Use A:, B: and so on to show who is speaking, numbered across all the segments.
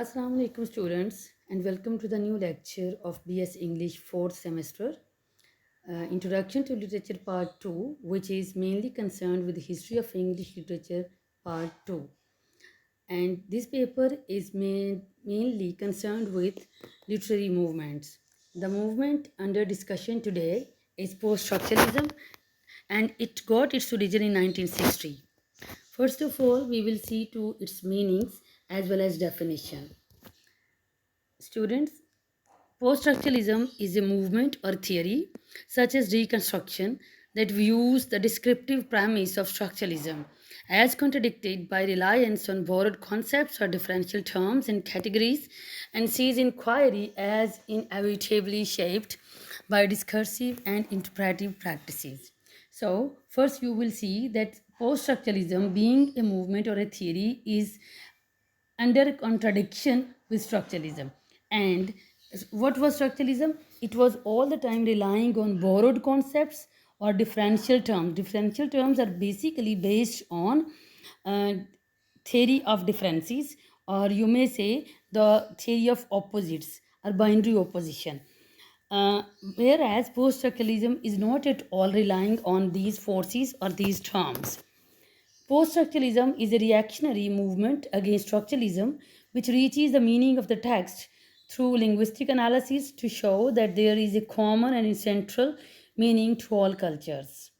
A: Assalamu alaikum students and welcome to the new lecture of BS English 4th semester, Introduction to Literature Part 2, which is mainly concerned with the history of English literature Part 2. And this paper is mainly concerned with literary movements. The movement under discussion today is post-structuralism and it got its origin in 1960. First of all, we will see to its meanings as well as definition. Students, post-structuralism is a movement or theory, such as reconstruction, that views the descriptive premise of structuralism as contradicted by reliance on borrowed concepts or differential terms and categories, and sees inquiry as inevitably shaped by discursive and interpretive practices. So, first you will see that post-structuralism, being a movement or a theory, is under contradiction with structuralism. And what was structuralism? It was all the time relying on borrowed concepts or differential terms. Differential terms are basically based on uh, theory of differences, or you may say the theory of opposites or binary opposition. Uh, Whereas post structuralism is not at all relying on these forces or these terms. Post-structuralism is a reactionary movement against structuralism which reaches the meaning of the text through linguistic analysis to show that there is a common and central meaning to all cultures.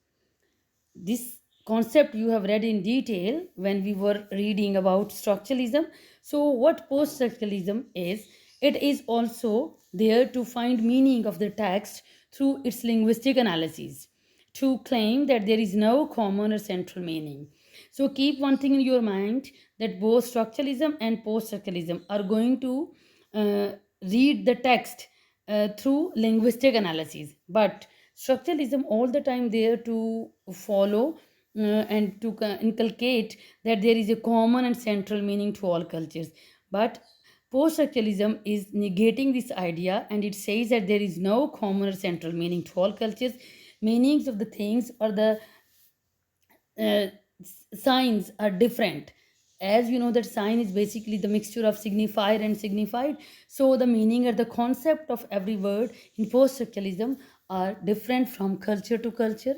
A: This concept you have read in detail when we were reading about structuralism. So, what post structuralism is, it is also there to find meaning of the text through its linguistic analysis, to claim that there is no common or central meaning. So, keep one thing in your mind, that both structuralism and post structuralism are going to uh, read the text through linguistic analysis, but structuralism all the time there to follow and to inculcate that there is a common and central meaning to all cultures. But post structuralism is negating this idea, and it says that there is no common or central meaning to all cultures. Meanings of the things or the uh, signs are different. As you know that sign is basically the mixture of signifier and signified, so the meaning or the concept of every word in post structuralism are different from culture to culture.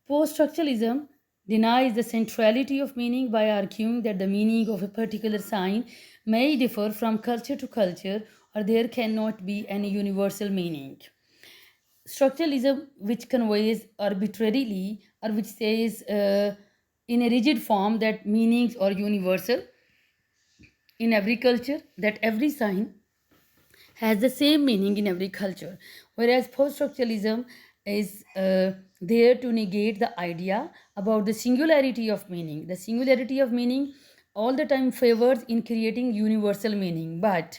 A: Post structuralism denies the centrality of meaning by arguing that the meaning of a particular sign may differ from culture to culture, or there cannot be any universal meaning. Structuralism, which conveys arbitrarily or which says in a rigid form that meanings are universal in every culture, that every sign has the same meaning in every culture, whereas post structuralism is there to negate the idea about the singularity of meaning. The singularity of meaning all the time favors in creating universal meaning, but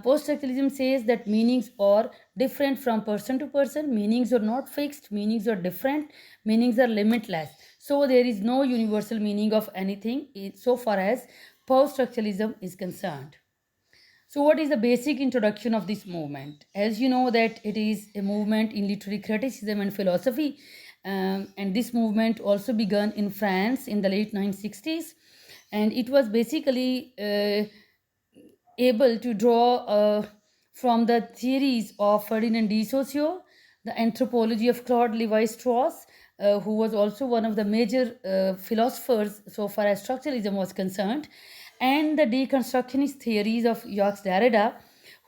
A: post structuralism says that meanings are different from person to person, meanings are not fixed, meanings are different, meanings are limitless. So there is no universal meaning of anything so far as post structuralism is concerned. So, what is the basic introduction of this movement? As you know, that it is a movement in literary criticism and philosophy, and this movement also began in France in the late 1960s, and it was basically able to draw from the theories of Ferdinand de Saussure, the anthropology of Claude Levi-Strauss, who was also one of the major philosophers so far as structuralism was concerned, and the deconstructionist theories of Jacques Derrida,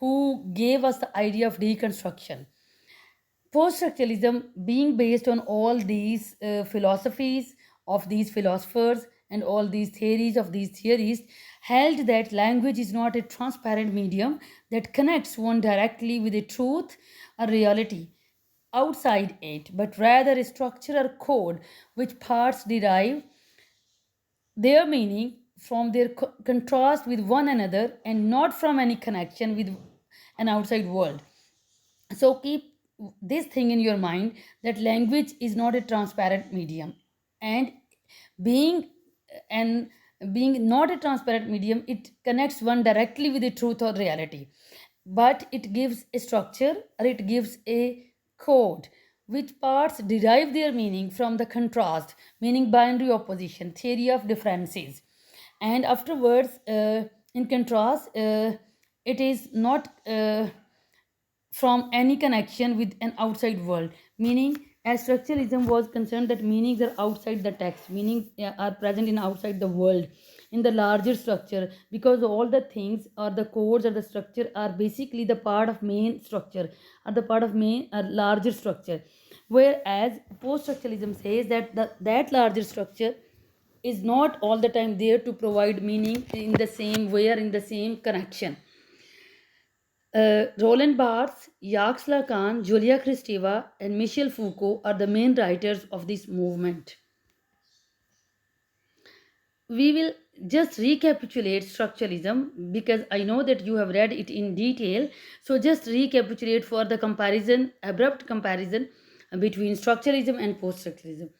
A: who gave us the idea of deconstruction. Post-structuralism, being based on all these philosophies of these philosophers and all these theories of these theories, held that language is not a transparent medium that connects one directly with a truth or reality outside it, but rather a structure or code which parts derive their meaning from their contrast with one another and not from any connection with an outside world. So keep this thing in your mind, that language is not a transparent medium, and being and being not a transparent medium, it connects one directly with the truth or reality, but it gives a structure or it gives a code which parts derive their meaning from the contrast, meaning binary opposition, theory of differences, and afterwards In contrast, it is not from any connection with an outside world. Meaning, as structuralism was concerned, that meanings are outside the text, meanings are present in outside the world, in the larger structure, because all the things or the codes or the structure are basically the part of main structure, are the part of main larger structure. Whereas post-structuralism says that that larger structure is not all the time there to provide meaning in the same way or in the same connection. Roland Barthes, Jacques Lacan, Julia Kristeva, and Michel Foucault are the main writers of this movement. We will just recapitulate structuralism because I know that you have read it in detail. So, just recapitulate for the comparison, abrupt comparison between structuralism and post structuralism.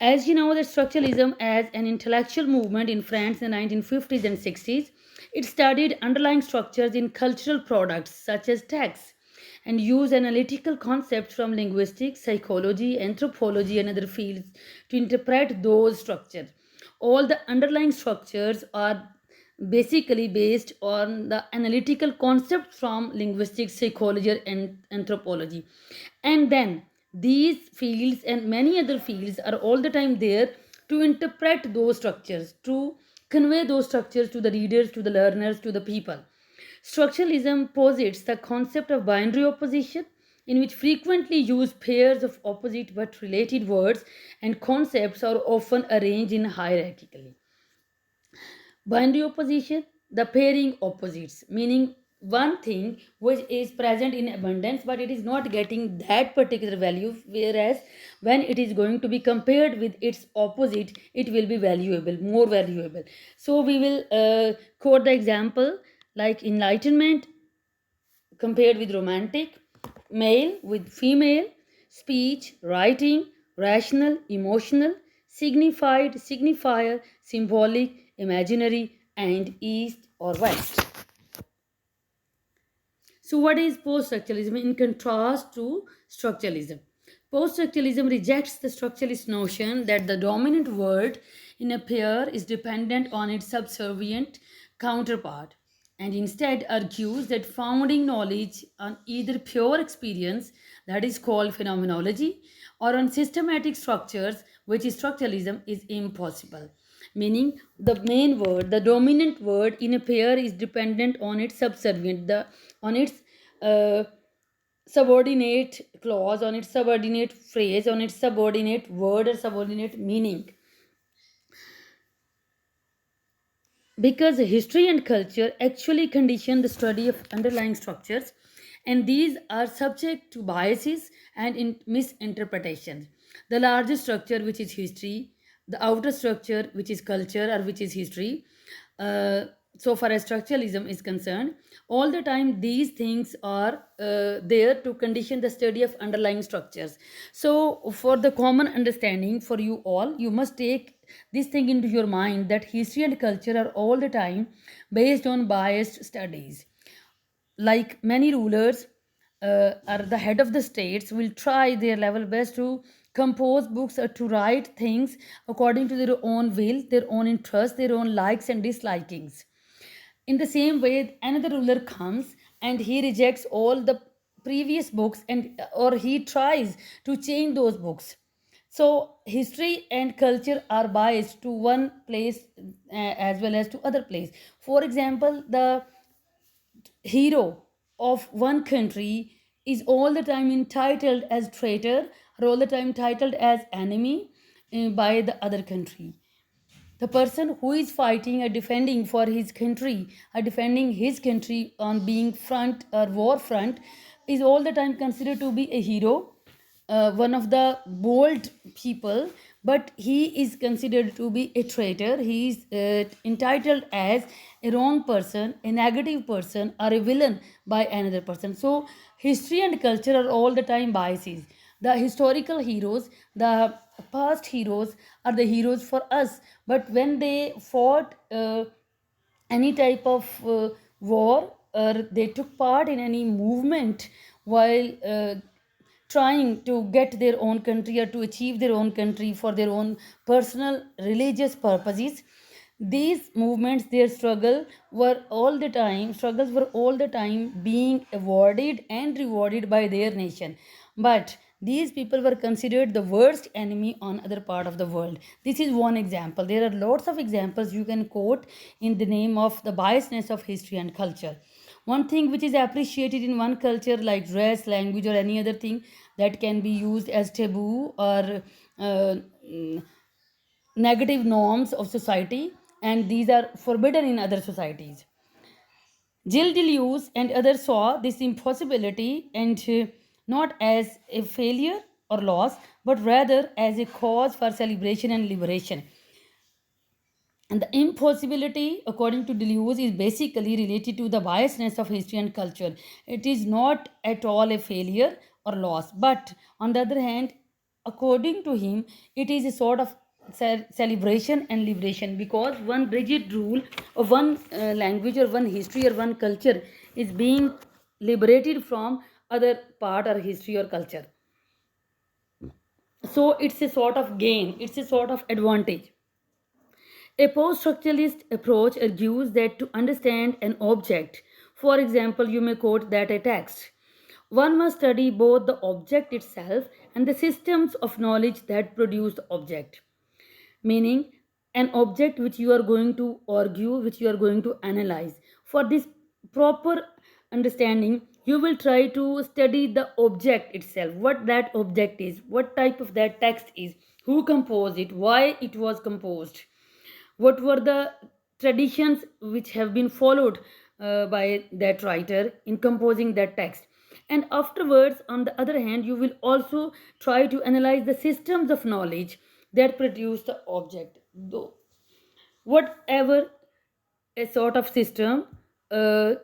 A: As you know, that structuralism as an intellectual movement in France in the 1950s and 60s, it studied underlying structures in cultural products such as texts and used analytical concepts from linguistics, psychology, anthropology, and other fields to interpret those structures. All the underlying structures are basically based on the analytical concepts from linguistics, psychology, and anthropology. And then these fields and many other fields are all the time there to interpret those structures, to convey those structures to the readers, to the learners, to the people. Structuralism posits the concept of binary opposition, in which frequently used pairs of opposite but related words and concepts are often arranged in hierarchically. Binary opposition, the pairing opposites, meaning one thing which is present in abundance but it is not getting that particular value, whereas when it is going to be compared with its opposite, it will be valuable, more valuable. So we will quote the example like enlightenment compared with romantic, male with female, speech, writing, rational, emotional, signified, signifier, symbolic, imaginary, and east or west. So, what is post structuralism in contrast to structuralism? Post structuralism rejects the structuralist notion that the dominant word in a pair is dependent on its subservient counterpart, and instead argues that founding knowledge on either pure experience, that is called phenomenology, or on systematic structures, which is structuralism, is impossible. Meaning, the main word, the dominant word in a pair is dependent on its subservient, on its uh, subordinate clause, on its subordinate phrase, on its subordinate word or subordinate meaning. Because history and culture actually condition the study of underlying structures, and these are subject to biases and misinterpretations. The larger structure, which is history, the outer structure, which is culture or which is history, uh, so far as structuralism is concerned, all the time these things are there to condition the study of underlying structures. So for the common understanding for you all, you must take this thing into your mind that history and culture are all the time based on biased studies. Like many rulers are the head of the states will try their level best to compose books or to write things according to their own will, their own interest, their own likes and dislikings. In the same way, another ruler comes and he rejects all the previous books and or he tries to change those books. So history and culture are biased to one place as well as to other place. For example, the hero of one country is all the time entitled as traitor or all the time titled as enemy by the other country. The person who is fighting or defending for his country or defending his country on being front or war front is all the time considered to be a hero, one of the bold people, but he is considered to be a traitor. He is entitled as a wrong person, a negative person, or a villain by another person. So, history and culture are all the time biases. The historical heroes, the past heroes, are the heroes for us, but when they fought any type of war or they took part in any movement while trying to get their own country or to achieve their own country for their own personal religious purposes, These movements, their struggles were all the time being awarded and rewarded by their nation. But these people were considered the worst enemy on other part of the world. This is one example. There are lots of examples you can quote in the name of the biasness of history and culture. One thing which is appreciated in one culture, like dress, language, or any other thing, that can be used as taboo or negative norms of society, and these are forbidden in other societies. Gilles Deleuze and others saw this impossibility and not as a failure or loss, but rather as a cause for celebration and liberation. And the impossibility, according to Deleuze, is basically related to the biasness of history and culture. It is not at all a failure or loss, but on the other hand, according to him, it is a sort of celebration and liberation, because one rigid rule or one language or one history or one culture is being liberated from other part or history or culture. So it's a sort of gain, it's a sort of advantage. A post-structuralist approach argues that to understand an object, for example, you may quote that a text, one must study both the object itself and the systems of knowledge that produce the object. Meaning, an object which you are going to argue, which you are going to analyze. For this proper understanding, you will try to study the object itself, what that object is, what type of that text is, who composed it, why it was composed, what were the traditions which have been followed by that writer in composing that text. And afterwards, on the other hand, you will also try to analyze the systems of knowledge that produce the object. Though whatever a sort of system,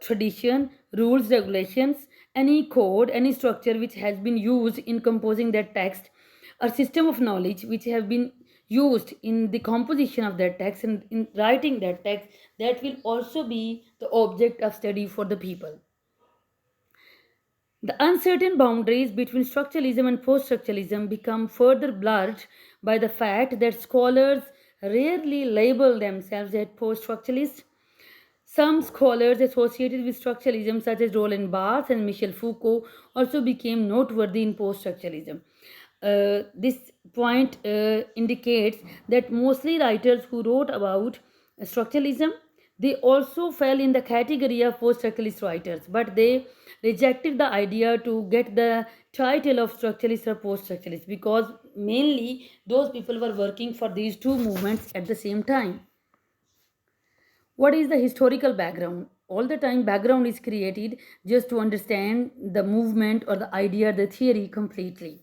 A: tradition, rules, regulations, any code, any structure which has been used in composing that text, or system of knowledge which have been used in the composition of that text and in writing that text, that will also be the object of study for the people. The uncertain boundaries between structuralism and post structuralism become further blurred by the fact that scholars rarely label themselves as post structuralists. Some scholars associated with structuralism, such as Roland Barthes and Michel Foucault, also became noteworthy in post structuralism. This point indicates that mostly writers who wrote about structuralism, they also fell in the category of post-structuralist writers, but they rejected the idea to get the title of structuralist or post-structuralist, because mainly those people were working for these two movements at the same time. What is the historical background? All the time background is created just to understand the movement or the idea, the theory completely.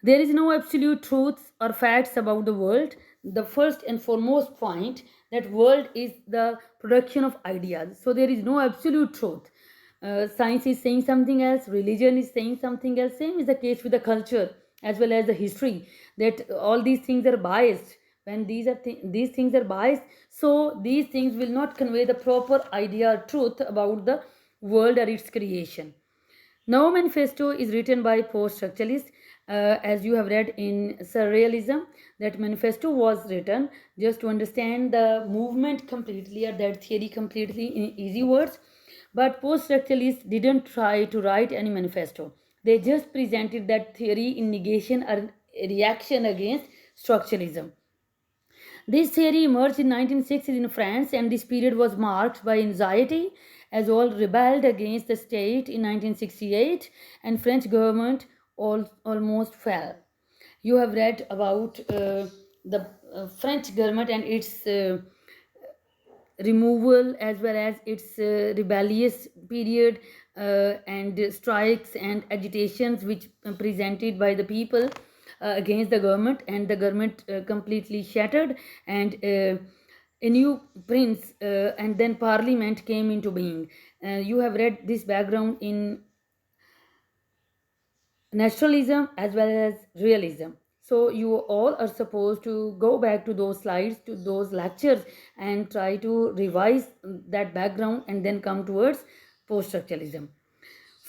A: There is no absolute truths or facts about the world. The first and foremost point, that world is the production of ideas. So there is no absolute truth. Science is saying something else, religion is saying something else. Same is the case with the culture as well as the history. That all these things are biased. When these things are biased, so these things will not convey the proper idea or truth about the world or its creation. Now, manifesto is written by post-structuralists. As you have read in Surrealism, that manifesto was written just to understand the movement completely or that theory completely in easy words. But post-structuralists didn't try to write any manifesto. They just presented that theory in negation or reaction against structuralism. This theory emerged in 1960s in France, and this period was marked by anxiety as all rebelled against the state in 1968, and French government almost fell. You have read about the French government and its removal as well as its rebellious period and strikes and agitations which presented by the people against the government, and the government completely shattered, and a new prince and then parliament came into being. You have read this background in naturalism as well as realism. So you all are supposed to go back to those slides, to those lectures, and try to revise that background and then come towards post structuralism.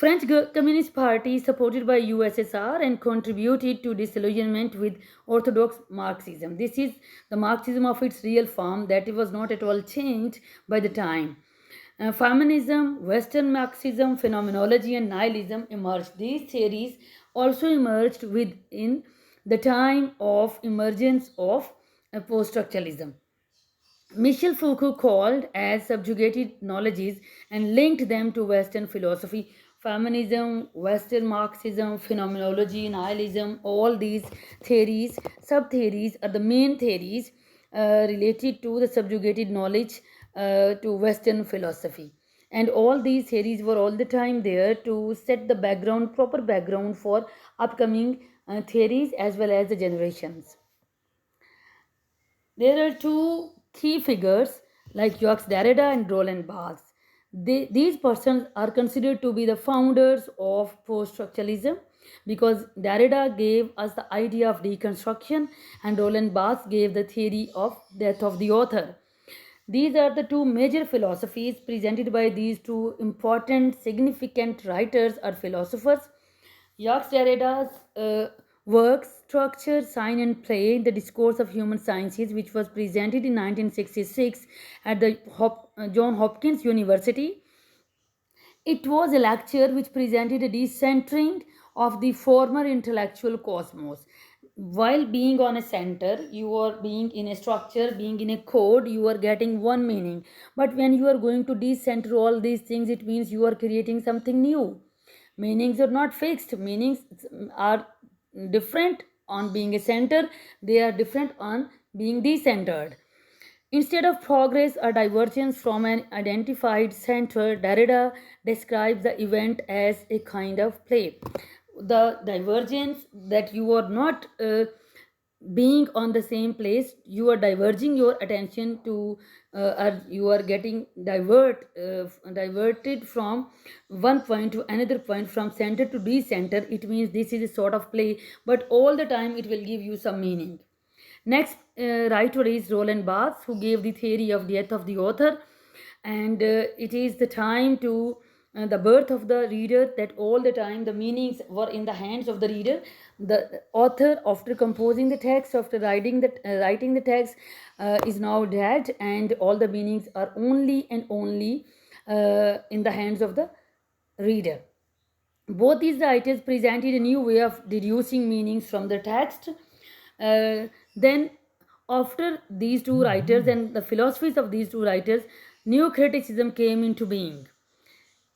A: French Communist Party supported by USSR and contributed to disillusionment with orthodox Marxism. This is the Marxism of its real form, that it was not at all changed by the time. Feminism, Western Marxism, phenomenology, and nihilism emerged. These theories also emerged within the time of emergence of post-structuralism. Michel Foucault called as subjugated knowledges and linked them to Western philosophy. Feminism, Western Marxism, phenomenology, nihilism, all these theories, sub theories, are the main theories related to the subjugated knowledge to Western philosophy. And all these theories were all the time there to set the background, proper background for upcoming theories as well as the generations. There are two key figures like Jacques Derrida and Roland Barthes. These persons are considered to be the founders of post-structuralism because Derrida gave us the idea of deconstruction and Roland Barthes gave the theory of death of the author. These are the two major philosophies presented by these two important, significant writers or philosophers. Jacques Derrida's work, Structure, Sign and Play, the Discourse of Human Sciences, which was presented in 1966 at the Johns Hopkins University. It was a lecture which presented a decentering of the former intellectual cosmos. While being on a center, you are being in a structure, being in a code, you are getting one meaning. But when you are going to decenter all these things, it means you are creating something new. Meanings are not fixed, meanings are different on being a center, they are different on being decentered. Instead of progress or divergence from an identified center, Derrida describes the event as a kind of play. The divergence that you are not being on the same place, you are diverging your attention to, or you are getting diverted from one point to another point, from center to decenter. It means this is a sort of play, but all the time it will give you some meaning. Next writer is Roland Barthes, who gave the theory of death of the author, and it is the time to the birth of the reader, that all the time the meanings were in the hands of the reader. The author, after composing the text, after writing the text, is now dead, and all the meanings are only and only in the hands of the reader. Both these writers presented a new way of deducing meanings from the text. Then, after these two writers and the philosophies of these two writers, new criticism came into being.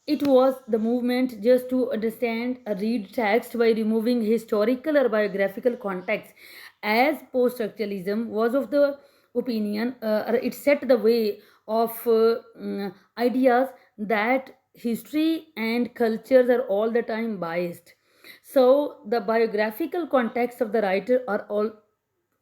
A: It was the movement just to understand a read text by removing historical or biographical context, as post-structuralism was of the opinion, or it set the way of ideas that history and cultures are all the time biased. So the biographical context of the writer are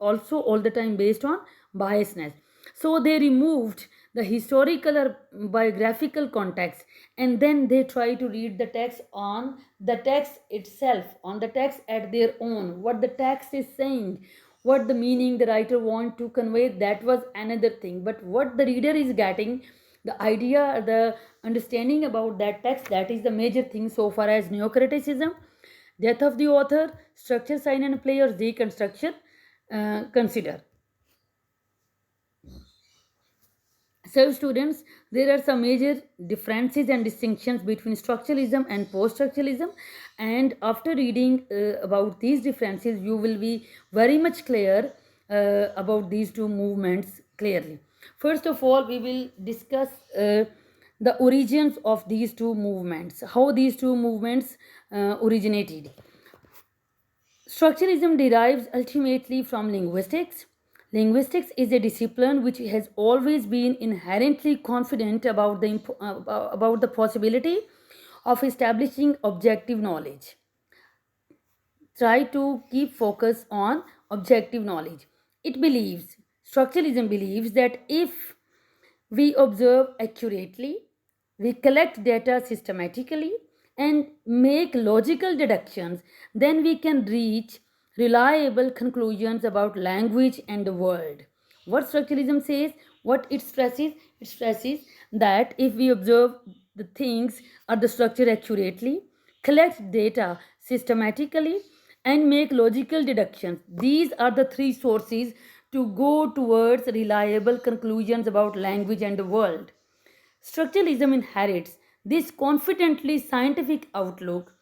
A: also all the time based on biasness. So they removed the historical or biographical context, and then they try to read the text on the text itself, on the text at their own, what the text is saying, what the meaning the writer want to convey, that was another thing. But what the reader is getting, the idea, the understanding about that text, that is the major thing so far as neocriticism, death of the author, structure, sign and play, or deconstruction consider. So students, there are some major differences and distinctions between structuralism and post-structuralism, and after reading about these differences, you will be very much clear about these two movements clearly. First of all, we will discuss the origins of these two movements, how these two movements originated. Structuralism derives ultimately from linguistics. Linguistics is a discipline which has always been inherently confident about the possibility of establishing objective knowledge. Try to keep focus on objective knowledge. Structuralism believes that if we observe accurately, we collect data systematically, and make logical deductions, then we can reach reliable conclusions about language and the world. What structuralism says, what it stresses that if we observe the things or the structure accurately, collect data systematically, and make logical deductions. These are the three sources to go towards reliable conclusions about language and the world. Structuralism inherits this confidently scientific outlook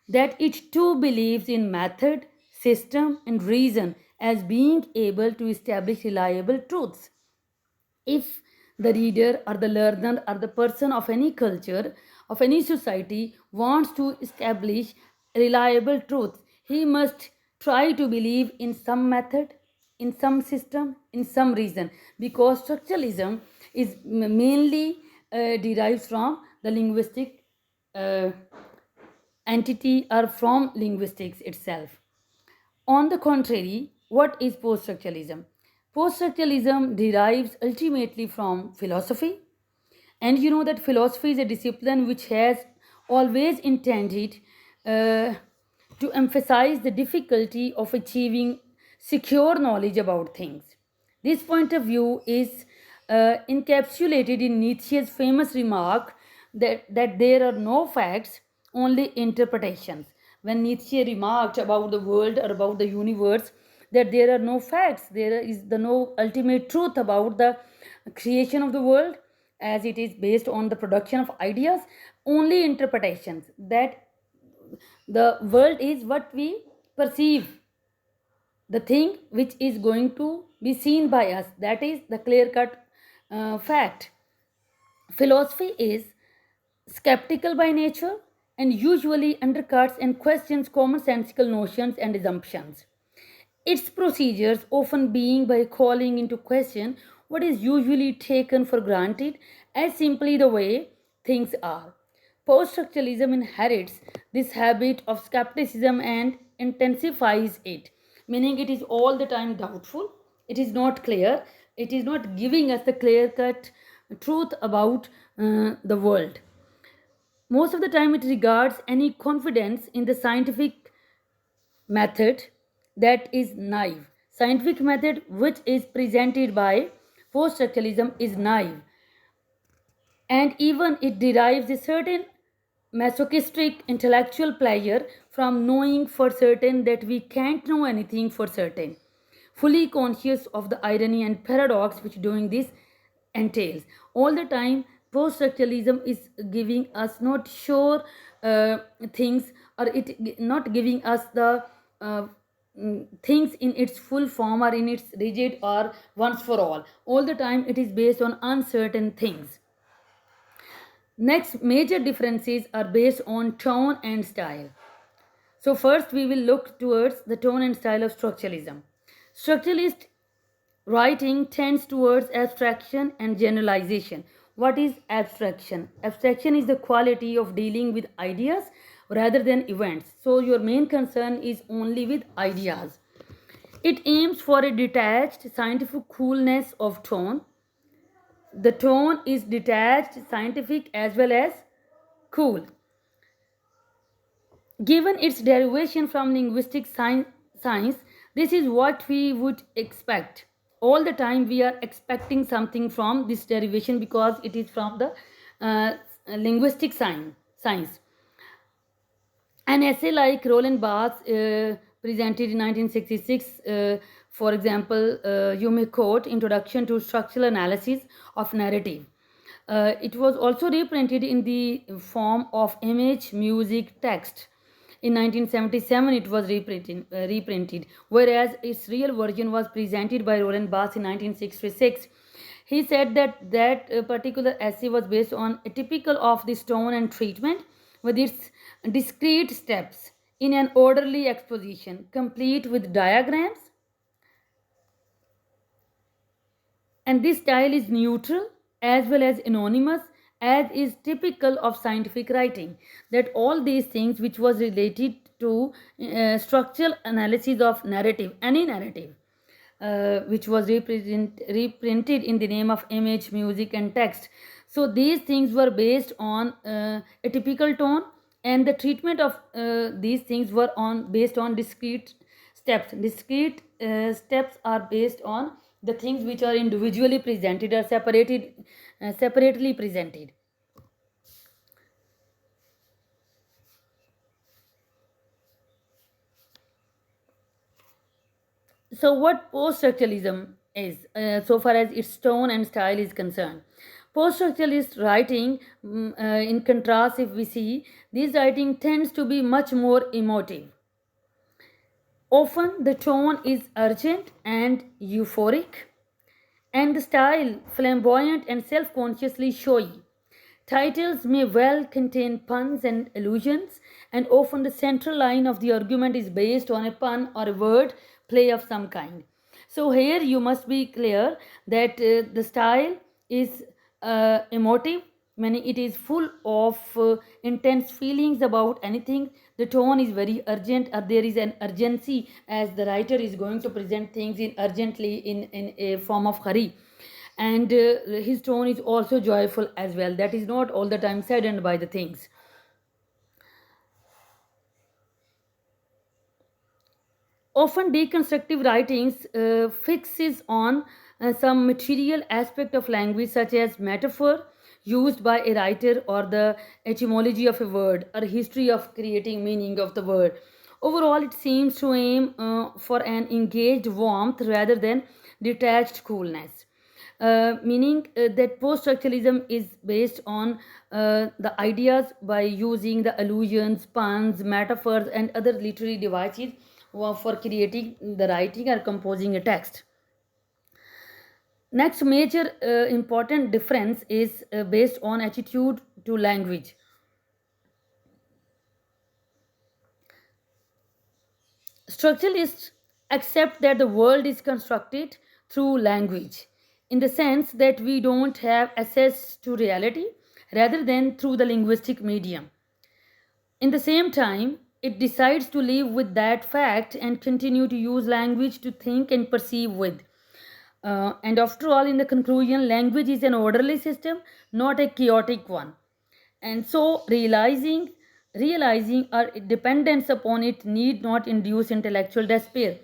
A: that it too believes in method, system, and reason as being able to establish reliable truths. If the reader or the learner or the person of any culture, of any society wants to establish reliable truth, he must try to believe in some method, in some system, in some reason, because structuralism is mainly derives from the linguistic uh, entity or from linguistics itself. On the contrary, what is post structuralism? Post structuralism derives ultimately from philosophy, and you know that philosophy is a discipline which has always intended uh, to emphasize the difficulty of achieving secure knowledge about things. This point of view is encapsulated in Nietzsche's famous remark that there are no facts, only interpretations. When Nietzsche remarked about the world or about the universe, that there are no facts, there is the no ultimate truth about the creation of the world, as it is based on the production of ideas, only interpretations, that the world is what we perceive, the thing which is going to be seen by us, that is the clear cut fact. Philosophy is skeptical by nature and usually undercuts and questions commonsensical notions and assumptions. Its procedures often being by calling into question what is usually taken for granted as simply the way things are. Post structuralism inherits this habit of skepticism and intensifies it, meaning it is all the time doubtful, it is not clear, it is not giving us the clear cut truth about the world. Most of the time, it regards any confidence in the scientific method that is naive. Scientific method which is presented by post structuralism is naive, and even it derives a certain masochistic intellectual pleasure from knowing for certain that we can't know anything for certain, fully conscious of the irony and paradox which doing this entails. All the time, post structuralism is giving us not sure things, or it not giving us the things in its full form or in its rigid or once for all. All the time, it is based on uncertain things. Next, major differences are based on tone and style. So, first we will look towards the tone and style of structuralism. Structuralist writing tends towards abstraction and generalization. What is abstraction? Abstraction is the quality of dealing with ideas rather than events. So, your main concern is only with ideas. It aims for a detached scientific coolness of tone. The tone is detached, scientific, as well as cool. Given its derivation from linguistic science, this is what we would expect. All the time we are expecting something from this derivation because it is from the linguistic science. An essay like Roland Barthes presented in 1966, for example, you may quote Introduction to Structural Analysis of Narrative. It was also reprinted in the form of image, music, text. In 1977, it was reprinted, whereas its real version was presented by Roland Barthes in 1966. He said that particular essay was based on a typical of this tone and treatment with its discrete steps in an orderly exposition, complete with diagrams. And this style is neutral as well as anonymous, as is typical of scientific writing. That all these things which was related to structural analysis of narrative, any narrative, which was reprinted in the name of image, music, and text. So these things were based on a typical tone, and the treatment of these things were based on discrete steps. Discrete steps are based on the things which are individually presented or separately presented. So, what post structuralism is, so far as its tone and style is concerned? Post structuralist writing, in contrast, if we see, this writing tends to be much more emotive. Often, the tone is urgent and euphoric, and the style flamboyant and self consciously showy. Titles may well contain puns and allusions, and often the central line of the argument is based on a pun or a word play of some kind. So, here you must be clear that the style is emotive, meaning it is full of intense feelings about anything. The tone is very urgent, or there is an urgency as the writer is going to present things in urgently in a form of hurry. And his tone is also joyful as well, that is not all the time saddened by the things. Often deconstructive writings fixes on some material aspect of language, such as metaphor used by a writer, or the etymology of a word, or history of creating meaning of the word. Overall, it seems to aim for an engaged warmth rather than detached coolness. Meaning that post structuralism is based on the ideas by using the allusions, puns, metaphors, and other literary devices for creating the writing or composing a text. Next major important difference is based on attitude to language. Structuralists accept that the world is constructed through language, in the sense that we don't have access to reality rather than through the linguistic medium. In the same time, it decides to live with that fact and continue to use language to think and perceive with. And after all, in the conclusion, language is an orderly system, not a chaotic one. And so, realizing our dependence upon it need not induce intellectual despair.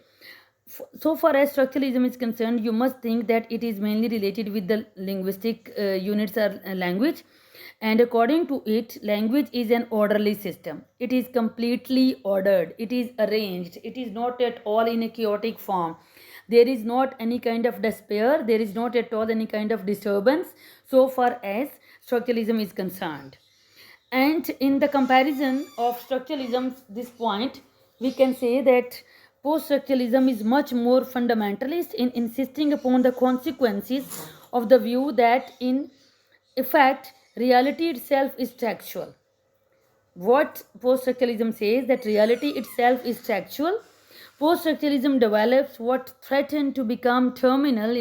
A: So far as structuralism is concerned, you must think that it is mainly related with the linguistic units or language. And according to it, language is an orderly system. It is completely ordered, it is arranged, it is not at all in a chaotic form. There is not any kind of despair, there is not at all any kind of disturbance so far as structuralism is concerned. And in the comparison of structuralism, this point, we can say that post structuralism is much more fundamentalist in insisting upon the consequences of the view that, in effect, reality itself is textual. What post structuralism says, that reality itself is textual. Post structuralism develops what threaten to become terminal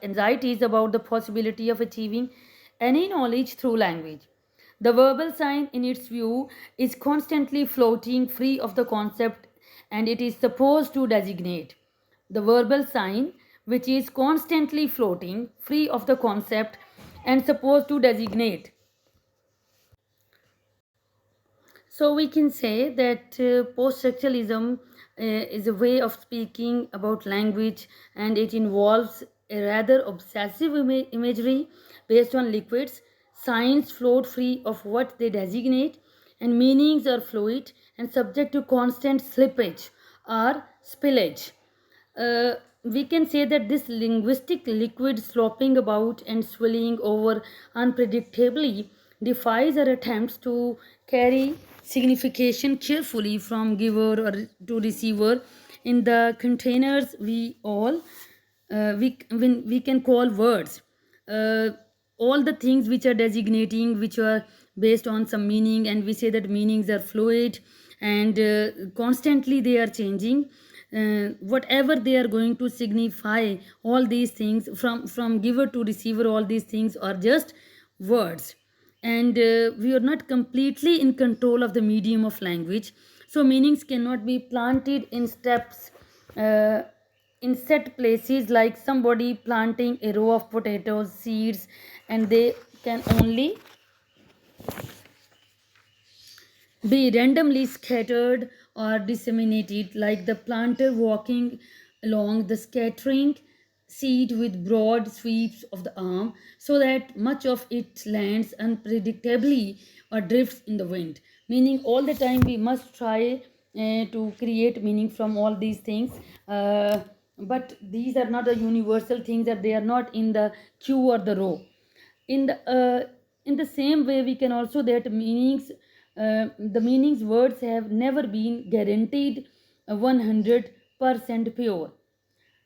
A: anxieties about the possibility of achieving any knowledge through language. The verbal sign, in its view, is constantly floating free of the concept, and it is supposed to designate. The verbal sign, which is constantly floating free of the concept and supposed to designate. So we can say that post-structuralism is a way of speaking about language, and it involves a rather obsessive imagery based on liquids. Signs float free of what they designate, and meanings are fluid and subject to constant slippage or spillage. We can say that this linguistic liquid sloping about and swirling over unpredictably defies our attempts to carry signification carefully from giver or to receiver in the containers we can call words. uh, all the things which are designating, which are based on some meaning, and we say that meanings are fluid and constantly they are changing. Whatever they are going to signify, all these things from giver to receiver, all these things are just words. And we are not completely in control of the medium of language, so meanings cannot be planted in steps, uh, in set places, like somebody planting a row of potatoes seeds, and they can only be randomly scattered or disseminated, like the planter walking along the scattering seed with broad sweeps of the arm, so that much of it lands unpredictably or drifts in the wind. Meaning, all the time we must try to create meaning from all these things. but these are not the universal things, that they are not in the queue or the row. In the uh, in the same way, we can also that meanings, the meanings words have never been guaranteed 100% pure.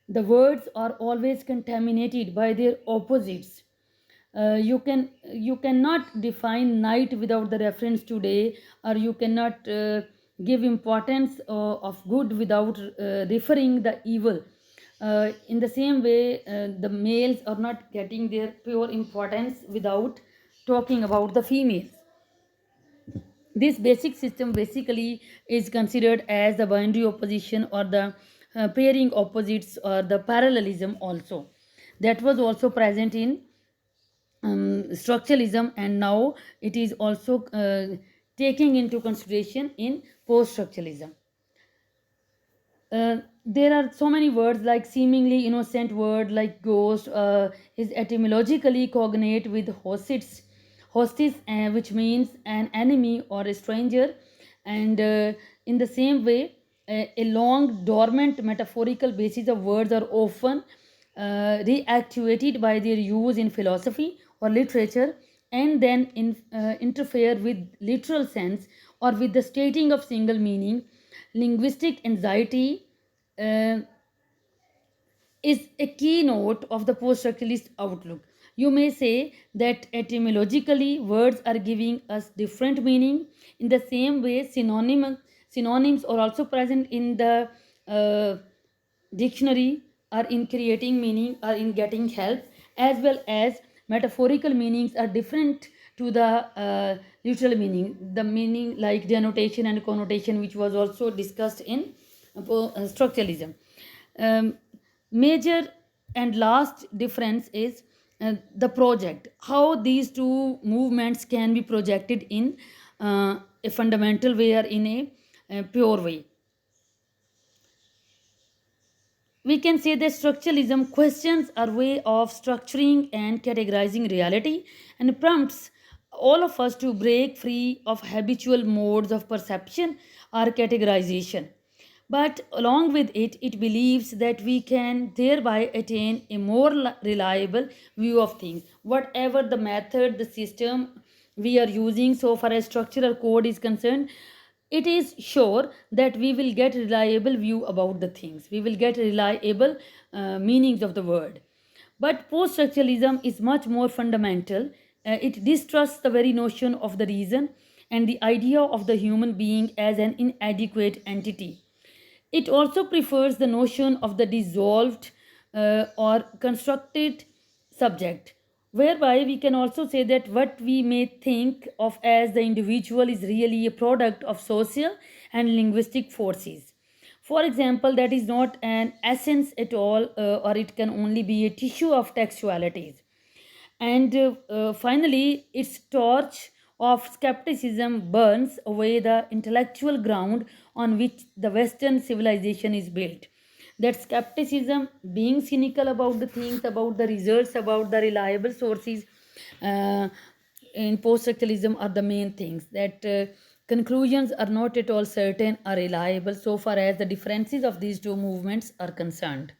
A: The words are always contaminated by their opposites. You cannot define night without the reference to day, or you cannot give importance of good without referring the evil. In the same way, the males are not getting their pure importance without talking about the females. This basic system basically is considered as the binary opposition, or the pairing opposites, or the parallelism also. That was also present in structuralism, and now it is also taking into consideration in post structuralism. There are so many words, like seemingly innocent word like ghost is etymologically cognate with hostis, which means an enemy or a stranger. And in the same way, a long dormant metaphorical basis of words are often reactivated by their use in philosophy or literature, and then interfere with literal sense or with the stating of single meaning. Linguistic anxiety uh, is a keynote of the post structuralist outlook. You may say that etymologically words are giving us different meaning. In the same way, synonyms are also present in the uh, dictionary, are in creating meaning, are in getting help, as well as metaphorical meanings are different to the literal meaning. The meaning like denotation and connotation, which was also discussed in structuralism. um, Major and last difference is the project, how these two movements can be projected in a fundamental way, or in a pure way. We can say that structuralism questions our way of structuring and categorizing reality, and prompts all of us to break free of habitual modes of perception or categorization. But along with it, it believes that we can thereby attain a more reliable view of things. Whatever the method, the system we are using so far as structural code is concerned, it is sure that we will get reliable view about the things, we will get reliable meanings of the word. But post structuralism is much more fundamental. It distrusts the very notion of the reason and the idea of the human being as an inadequate entity. It also prefers the notion of the dissolved or constructed subject, whereby we can also say that what we may think of as the individual is really a product of social and linguistic forces. For example, that is not an essence at all, or it can only be a tissue of textualities. And finally, its torch of skepticism burns away the intellectual ground on which the Western civilization is built. That skepticism, being cynical about the things, about the results, about the reliable sources, uh, in post structuralism are the main things. That conclusions are not at all certain or reliable so far as the differences of these two movements are concerned.